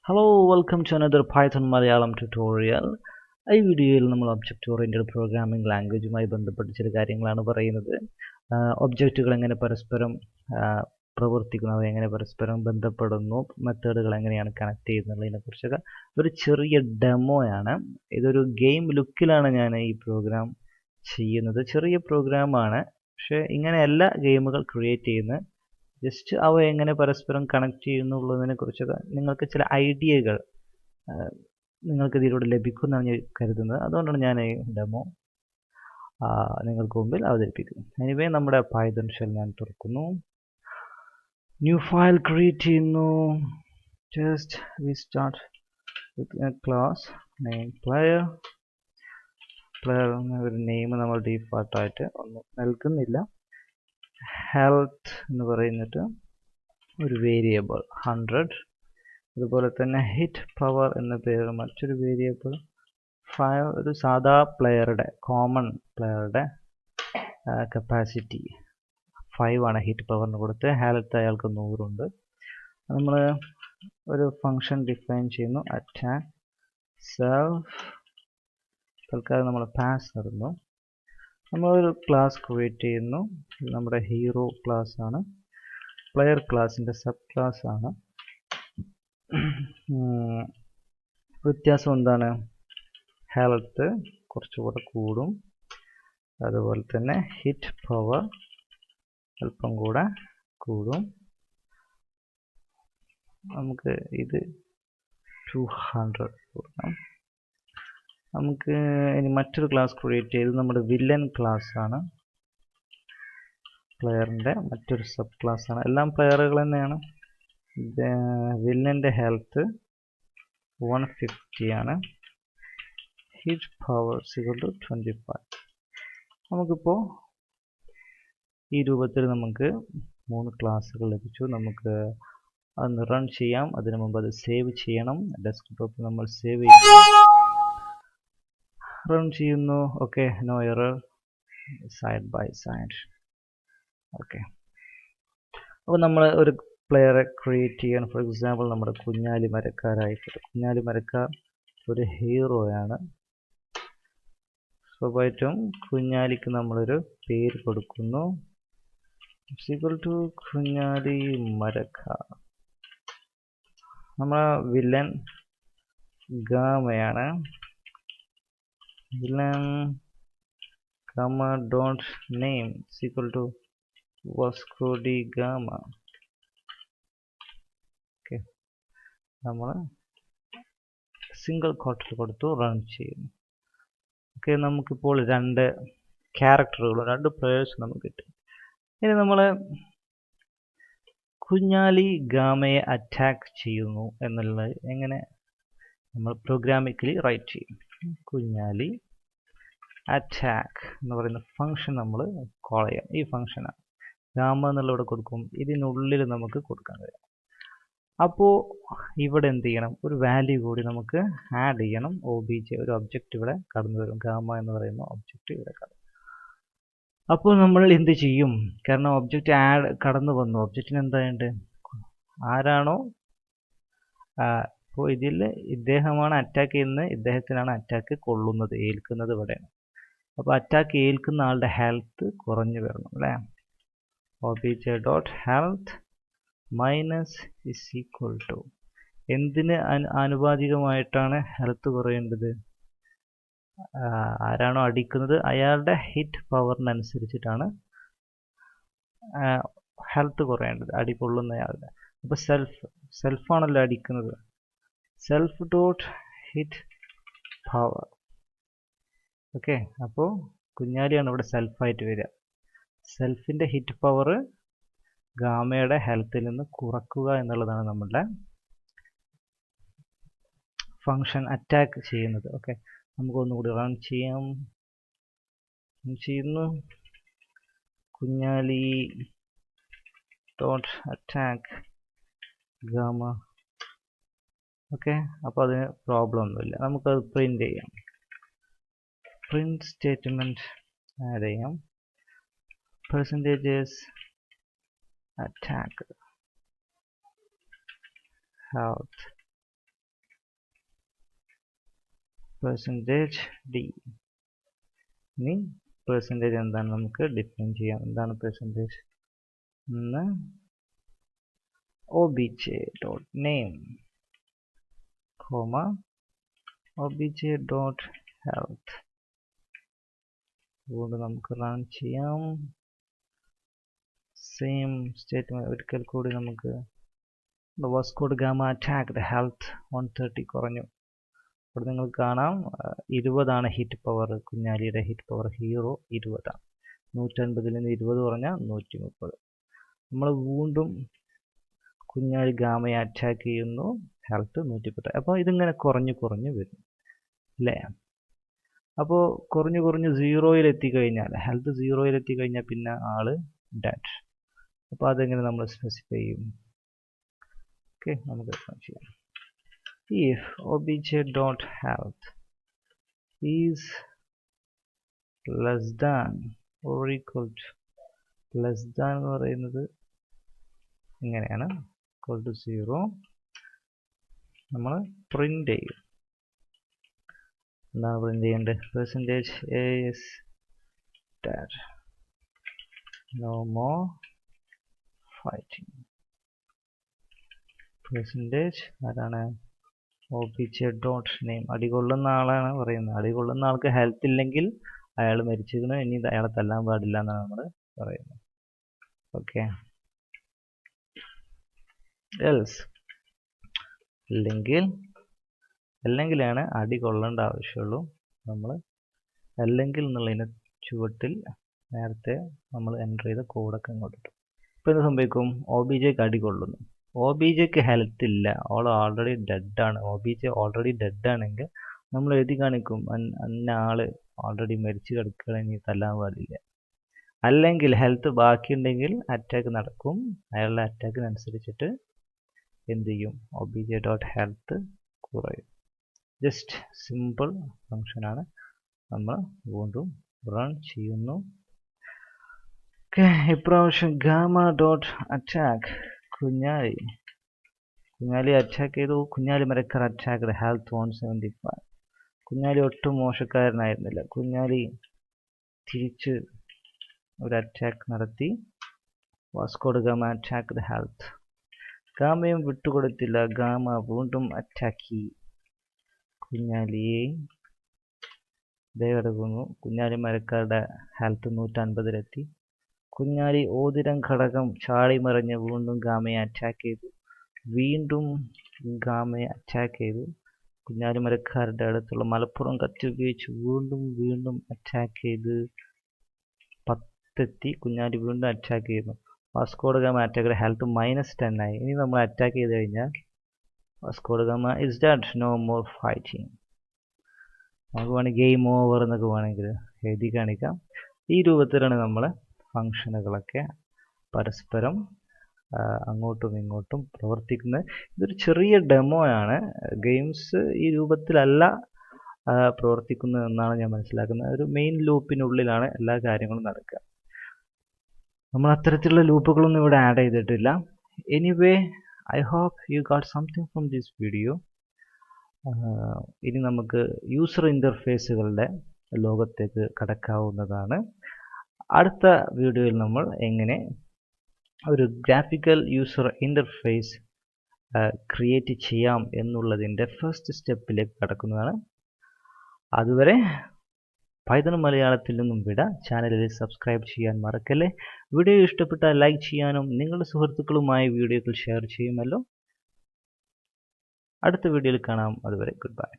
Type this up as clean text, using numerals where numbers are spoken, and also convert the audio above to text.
Hello, welcome to another Python Malayalam tutorial. ഈ വീഡിയോയിൽ നമ്മൾ ഒബ്ജക്റ്റ് ഓറിയന്റഡ് പ്രോഗ്രാമിംഗ് ലാംഗ്വേജുമായി ബന്ധപ്പെട്ട ചില കാര്യങ്ങളാണ് പറയുന്നത്. ഒബ്ജക്റ്റുകൾ എങ്ങനെ പരസ്പരം പ്രവർത്തിക്കുന്നു, അവ എങ്ങനെ പരസ്പരം ബന്ധപ്പെടുന്നു, മെത്തേഡുകൾ എങ്ങനെയാണ് കണക്ട് ചെയ്യുന്നതിനെ കുറിച്ചൊക്കെ ഒരു ചെറിയ ഡെമോയാണ്. ഇതൊരു ഗെയിം ലുക്കിലാണ് ഞാൻ ഈ പ്രോഗ്രാം ചെയ്യുന്നത്. ചെറിയ പ്രോഗ്രാമാണ്, പക്ഷേ ഇങ്ങനെയല്ല ഗെയിമുകൾ ക്രിയേറ്റ് ചെയ്യുന്നത്. ജസ്റ്റ് അവ എങ്ങനെ പരസ്പരം കണക്ട് ചെയ്യുന്നുള്ളതിനെ കുറിച്ചൊക്കെ നിങ്ങൾക്ക് ചില ഐഡിയകൾ നിങ്ങൾക്ക് ഇതിലൂടെ ലഭിക്കുമെന്നാണ് ഞാൻ കരുതുന്നത്. അതുകൊണ്ടാണ് ഞാൻ ഈ ഡെമോ നിങ്ങൾക്ക് മുമ്പിൽ അവതരിപ്പിക്കുന്നത്. എനിവേ, നമ്മുടെ പൈത്തൺ ഷെൽ ഞാൻ തുറക്കുന്നു, ന്യൂ ഫയൽ ക്രിയേറ്റ് ചെയ്യുന്നു. Just we start with class name player. ഒരു നെയിം നമ്മൾ ഡീഫാൾട്ടായിട്ട് ഒന്നും നൽകുന്നില്ല. ഹെൽത്ത് എന്ന് പറയുന്നിട്ട് ഒരു വേരിയബിൾ 100. അതുപോലെ തന്നെ ഹിറ്റ് പവർ എന്ന പേര് മറ്റൊരു വേരിയബിൾ 5. ഒരു സാധാ പ്ലെയറുടെ കോമൺ പ്ലെയറുടെ കപ്പാസിറ്റി 5 ആണ് ഹിറ്റ് പവറിന് കൊടുത്ത്. ഹെൽത്ത് അയാൾക്ക് 100 ഉണ്ട്. നമ്മൾ ഒരു ഫംഗ്ഷൻ ഡിഫൈൻ ചെയ്യുന്നു, അറ്റാക്ക് സെൽഫ്. തൽക്കാലം നമ്മൾ പാസ് നടന്നു. നമ്മളൊരു ക്ലാസ് ക്രിയേറ്റ് ചെയ്യുന്നു. നമ്മുടെ ഹീറോ ക്ലാസ് ആണ്. പ്ലെയർ ക്ലാസിൻ്റെ സബ് ക്ലാസ് ആണ്. വ്യത്യാസം എന്താണ്? ഹെൽത്ത് കുറച്ചുകൂടെ കൂടും, അതുപോലെ തന്നെ ഹിറ്റ് പവർ അല്പം കൂടെ കൂടും. നമുക്ക് ഇത് 200 കൊടുക്കാം. നമുക്ക് ഇനി മറ്റൊരു ക്ലാസ് ക്രിയേറ്റ് ചെയ്ത് നമ്മുടെ വില്ലൻ ക്ലാസ് ആണ്. പ്ലെയറിൻ്റെ മറ്റൊരു സബ് ക്ലാസ് ആണ്. എല്ലാം പ്ലെയറുകൾ തന്നെയാണ്. വില്ലൻ്റെ ഹെൽത്ത് 150 ആണ്. Hit power =25. നമുക്കിപ്പോൾ ഈ രൂപത്തിൽ നമുക്ക് 3 ക്ലാസ്സുകൾ ലഭിച്ചു. നമുക്ക് അതൊന്ന് റൺ ചെയ്യാം. അതിനു മുമ്പ് അത് സേവ് ചെയ്യണം. ഡെസ്ക്ടോപ്പിൽ നമ്മൾ സേവ് ചെയ്യുന്നു, റൺ ചെയ്യുന്നു. Okay, no error, side by side. Okay, അപ്പോൾ നമ്മൾ ഒരു പ്ലെയറെ ക്രിയേറ്റ് ചെയ്യാൻ, ഫോർ എക്സാമ്പിൾ നമ്മുടെ കുഞ്ഞാലി മരക്കാരായിട്ട്. കുഞ്ഞാലി മരക്കാർ ഒരു ഹീറോയാണ്. സ്വാഭാവികമായിട്ടും കുഞ്ഞാലിക്ക് നമ്മളൊരു പേര് കൊടുക്കുന്നു, = കുഞ്ഞാലി മരക്കാർ. നമ്മളെ വില്ലൻ ഗാമയാണ്. Villain Gama don't name = Vasco de Gama. Okay, നമ്മൾ സിംഗിൾ കോട്ടിൽ കൊടുത്തു, റൺ ചെയ്യുന്നു. ഓക്കെ, നമുക്കിപ്പോൾ 2 ക്യാരക്ടറുകളും 2 പ്ലേയേഴ്സ് നമുക്ക് കിട്ടും. ഇനി നമ്മൾ കുഞ്ഞാലി ഗാമയെ അറ്റാക്ക് ചെയ്യുന്നു എന്നുള്ളത് എങ്ങനെ നമ്മൾ പ്രോഗ്രാമിക്കലി റൈറ്റ് ചെയ്യും. കുഞ്ഞാലി അറ്റാക്ക് എന്ന് പറയുന്ന ഫംഗ്ഷൻ നമ്മൾ കോൾ ചെയ്യാം. ഈ ഫംഗ്ഷനാണ് ഗാമ എന്നുള്ളവിടെ കൊടുക്കും. ഇതിനുള്ളിൽ നമുക്ക് കൊടുക്കാൻ കഴിയും. അപ്പോൾ ഇവിടെ എന്ത് ചെയ്യണം? ഒരു വാല്യൂ കൂടി നമുക്ക് ആഡ് ചെയ്യണം. ഒബിജെ ഒരു ഒബ്ജക്റ്റ് ഇവിടെ കടന്നു വരും. ഗാമ എന്ന് പറയുന്ന ഒബ്ജക്റ്റ് ഇവിടെ കടന്നു. അപ്പോൾ നമ്മൾ എന്ത് ചെയ്യും? കാരണം ഒബ്ജക്റ്റ് കടന്നു വന്നു. ഒബ്ജക്റ്റിന് എന്തായുണ്ട്? ആരാണോ അപ്പോൾ ഇതിൽ ഇദ്ദേഹമാണ് അറ്റാക്ക് ചെയ്യുന്നത്, ഇദ്ദേഹത്തിനാണ് അറ്റാക്ക് കൊള്ളുന്നത്, ഏൽക്കുന്നത് ഇവിടെയാണ്. അപ്പോൾ അറ്റാക്ക് ഏൽക്കുന്ന ആളുടെ ഹെൽത്ത് കുറഞ്ഞു വരണം അല്ലേ? ഒബിജെ ഡോട്ട് ഹെൽത്ത് - എന്തിന് ആനുപാതികമായിട്ടാണ് ഹെൽത്ത് കുറയേണ്ടത്? ആരാണോ അടിക്കുന്നത് അയാളുടെ ഹിറ്റ് പവറിനനുസരിച്ചിട്ടാണ് ഹെൽത്ത് കുറയേണ്ടത്, അടി കൊള്ളുന്നയാളുടെ. അപ്പോൾ സെൽഫാണല്ലോ അടിക്കുന്നത്. Self dot hit power. Okay, അപ്പോൾ കുഞ്ഞാലിയാണ് ഇവിടെ സെൽഫായിട്ട് വരിക. സെൽഫിൻ്റെ ഹിറ്റ് പവർ ഗാമയുടെ ഹെൽത്തിൽ നിന്ന് കുറക്കുക എന്നുള്ളതാണ് നമ്മളുടെ ഫംഗ്ഷൻ അറ്റാക്ക് ചെയ്യുന്നത്. ഓക്കെ, നമുക്കൊന്നുകൂടി റൺ ചെയ്യാം. ചെയ്യുന്നു, Kunjali dot attack Gama. Okay, അപ്പോൾ അതിന് പ്രോബ്ലം ഒന്നുമില്ല. നമുക്കത് പ്രിന്റ് ചെയ്യാം. പ്രിന്റ് സ്റ്റേറ്റ്മെന്റ് ആഡ് ചെയ്യാം. percentages attack health percentage d. ഇനി percentage എന്താണ് നമുക്ക് ഡിഫൈൻ ചെയ്യാം. എന്താണ് percentage? obj.name, obj.health. അതുകൊണ്ട് നമുക്ക് റൺ ചെയ്യാം. സെയിം സ്റ്റേറ്റ്മെന്റ് ഒരിക്കൽ കൂടി നമുക്ക് Vasco da Gama attacked health 130 കുറഞ്ഞു. ഇവിടെ നിങ്ങൾക്ക് കാണാം 20 ഹിറ്റ് പവർ. കുഞ്ഞാലിയുടെ ഹിറ്റ് പവർ ഹീറോ 20. 150 നിന്ന് 20 കുറഞ്ഞാൽ 130. നമ്മൾ വീണ്ടും കുഞ്ഞാലി ഗാമയെ അറ്റാക്ക് ചെയ്യുന്നു. ഹെൽത്ത് 110. അപ്പോൾ ഇതിങ്ങനെ കുറഞ്ഞു വരും അല്ലേ? അപ്പോൾ കുറഞ്ഞു സീറോയിൽ എത്തിക്കഴിഞ്ഞാൽ, ഹെൽത്ത് സീറോയിൽ എത്തിക്കഴിഞ്ഞാൽ പിന്നെ ആള് ഡെഡ്. അപ്പോൾ അതെങ്ങനെ നമ്മൾ സ്പെസിഫൈ ചെയ്യും? ഓക്കെ, നമുക്ക് ചെയ്യാം. if obj.health is less than or equal to, less than എന്ന് പറയുന്നത് ഇങ്ങനെയാണ്, equal to 0, നമ്മൾ പ്രിന്റ് ചെയ്യും. എന്താണ് പ്രിന്റ് ചെയ്യേണ്ടത്? percentage is dead, no more fighting. percentage ആരാണ്? obj.name. അടികൊള്ളുന്ന ആളാണ് പറയുന്നത്. അടികൊള്ളുന്ന ആൾക്ക് ഹെൽത്ത് ഇല്ലെങ്കിൽ അയാൾ മരിച്ചിരിക്കുന്നു, ഇനി അയാളെ തല്ലാൻ പാടില്ല എന്നാണ് നമ്മൾ പറയുന്നത്. ഓക്കെ, എൽസ് അല്ലെങ്കിലാണ് അടി കൊള്ളേണ്ട ആവശ്യമുള്ളൂ. നമ്മൾ അല്ലെങ്കിൽ എന്നുള്ളതിന് ചുവട്ടിൽ നേരത്തെ നമ്മൾ എൻ്റർ ചെയ്ത കോഡൊക്കെ അങ്ങോട്ട് ഇട്ടു. ഇപ്പോൾ എന്ത് സംഭവിക്കും? OBJക്ക് അടി കൊള്ളുന്നു. OBJക്ക് ഹെൽത്ത് ഇല്ല, ഓൾറെഡി ഡെഡാണ്. OBJ ഓൾറെഡി ഡെഡാണെങ്കിൽ നമ്മൾ എഴുതി കാണിക്കും അന്ന ആള് ഓൾറെഡി മരിച്ചു കിടക്കുകയാണെങ്കിൽ തല്ലാൻ പാടില്ല. അല്ലെങ്കിൽ ഹെൽത്ത് ബാക്കിയുണ്ടെങ്കിൽ അറ്റാക്ക് നടക്കും. അയാളുടെ അറ്റാക്കിനനുസരിച്ചിട്ട് എന്ത് ചെയ്യും? obj.health കുറയും. ജസ്റ്റ് സിമ്പിൾ ഫങ്ഷനാണ്. നമ്മൾ വീണ്ടും റൺ ചെയ്യുന്നു. ഇപ്രാവശ്യം gamma.attack കുഞ്ഞാലി അറ്റാക്ക് ചെയ്തു. Kunjali Marakkar attack health 175. കുഞ്ഞാലി ഒട്ടും മോശക്കാരനായിരുന്നില്ല. കുഞ്ഞാലി തിരിച്ച് ഒരു അറ്റാക്ക് നടത്തി. Vasco da Gama attack health. ഗാമയും വിട്ടുകൊടുത്തില്ല. ഗാമ വീണ്ടും അറ്റാക്കി കുഞ്ഞാലിയെ. ദയവെടുക്കുന്നു. കുഞ്ഞാലി മരക്കാരുടെ ഹെൽത്ത് 150-ലെത്തി. കുഞ്ഞാലി ഓതിരം ഘടകം ചാടി മറിഞ്ഞ് വീണ്ടും ഗാമയെ അറ്റാക്ക് ചെയ്തു. വീണ്ടും ഗാമയെ അറ്റാക്ക് ചെയ്തു. കുഞ്ഞാലി മരക്കാരുടെ അടുത്തുള്ള മലപ്പുറം കത്തി ഉപയോഗിച്ച് വീണ്ടും അറ്റാക്ക് ചെയ്ത് 10 കുഞ്ഞാലി വീണ്ടും അറ്റാക്ക് ചെയ്യുന്നു. Vasco da Gama attack health -10 ആയി. ഇനി നമ്മൾ അറ്റാക്ക് ചെയ്ത് കഴിഞ്ഞാൽ Vasco da Gama is dead, no more fighting. നമുക്ക് വേണമെങ്കിൽ ഗെയിം ഓവർ എന്നൊക്കെ വേണമെങ്കിൽ എഴുതി കാണിക്കാം. ഈ രൂപത്തിലാണ് നമ്മൾ ഫങ്ഷനുകളൊക്കെ പരസ്പരം അങ്ങോട്ടും ഇങ്ങോട്ടും പ്രവർത്തിക്കുന്നത്. ഇതൊരു ചെറിയ ഡെമോ ആണ്. ഗെയിംസ് ഈ രൂപത്തിലല്ല പ്രവർത്തിക്കുന്നത് എന്നാണ് ഞാൻ മനസ്സിലാക്കുന്നത്. ഒരു മെയിൻ ലൂപ്പിനുള്ളിലാണ് എല്ലാ കാര്യങ്ങളും നടക്കുക. നമ്മൾ അത്തരത്തിലുള്ള ലൂപ്പുകളൊന്നും ഇവിടെ ആഡ് ചെയ്തിട്ടില്ല. Anyway, I hope you got something from this video. ഇനി നമുക്ക് യൂസർ ഇൻ്റർഫേസുകളുടെ ലോകത്തേക്ക് കടക്കാവുന്നതാണ്. അടുത്ത വീഡിയോയിൽ നമ്മൾ എങ്ങനെ ഒരു ഗ്രാഫിക്കൽ യൂസർ ഇൻ്റർഫേസ് ക്രിയേറ്റ് ചെയ്യാം എന്നുള്ളതിൻ്റെ ഫസ്റ്റ് സ്റ്റെപ്പിലേക്ക് കടക്കുന്നതാണ്. അതുവരെ പൈതൺ മലയാളത്തിൽ നിന്നും വിട. ചാനലിൽ സബ്സ്ക്രൈബ് ചെയ്യാൻ മറക്കല്ലേ. വീഡിയോ ഇഷ്ടപ്പെട്ടാൽ ലൈക്ക് ചെയ്യാനും നിങ്ങളുടെ സുഹൃത്തുക്കളുമായി വീഡിയോകൾ ഷെയർ ചെയ്യുമല്ലോ. അടുത്ത വീഡിയോയിൽ കാണാം. അതുവരെ ഗുഡ് ബൈ.